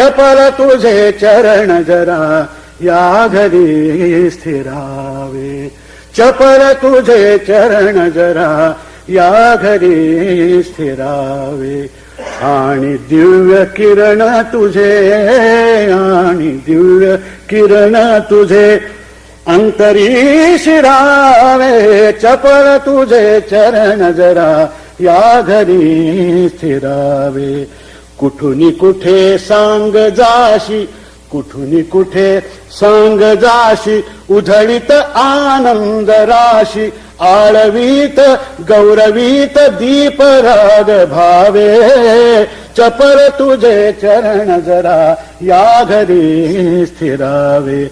चपल तुझे चरण जरा या घरी स्थिरावे. चपल तुझे चरण जरा या घरी स्थिरावे. आणि दिव्य किरण तुझे, आणि दिव्य किरण तुझे अंतरी शिरावे. चपल तुझे चरण जरा या घरी स्थिरावे. कुठून कुठे सांग जाशी, कुठून कुठे सांग जाशी, उधळीत आनंद राशी. आळवीत गौरवीत दीप राग भावे. चपल तुझे चरण जरा या घरी स्थिरावे.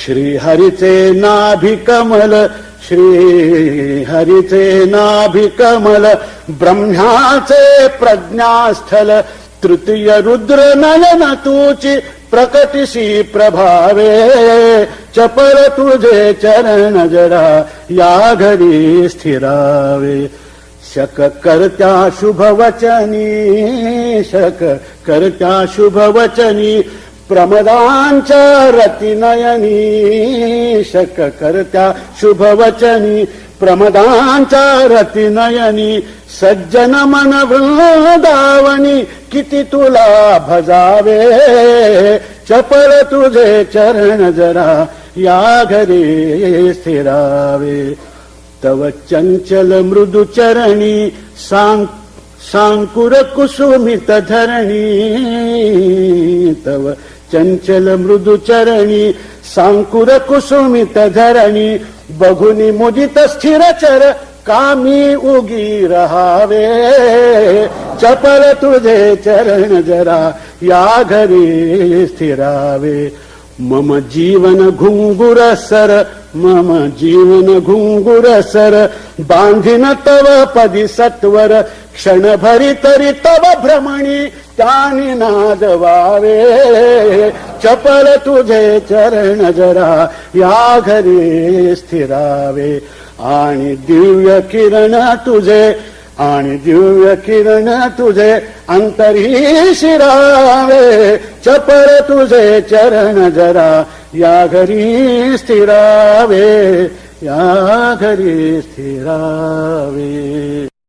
श्रीहरीचे नाभी कमल, श्रीहरीचे नाभी कमल, ब्रह्म्याचे प्रज्ञास्थल. तृतीय रुद्र नयन तुची प्रकटिसी प्रभावे. चपल तुझे चरण जरा या घरी स्थिरावे. शक करत्या शुभ वचनी, शक करत्या शुभ वचनी, प्रमदांच्या रतिनयनी. शक करत्या शुभ वचनी, प्रमदांच्या रतिनयनी. सज्जन मन वृंदावनी, किती तुला भजावे. चपल तुझे चरण जरा या घरी स्थिरावे. तव चंचल मृदु चरणी सांकुर कुसुमित धरणी. तव चंचल मृदु चरणी सांकुर कुसुमित धरणी. बघुनी मुदित स्थिर चर कामी उगी रहावे. चपल तुझे चरण जरा या घरी स्थिरावे. मम जीवन घुंगुर सर, मम जीवन घुंगुर सर, बांधिन तव पदी सत्वर. क्षणभरी तरी तव भ्रमणी त्यानी नाद वावे. चपल तुझे चरण जरा या घरी स्थिरावे. आणि दिव्य किरण तुझे, आणि दिव्य किरण तुझे अंतरी शिरावे. चपल तुझे चरण जरा या घरी स्थिरावे, या घरी स्थिरावे.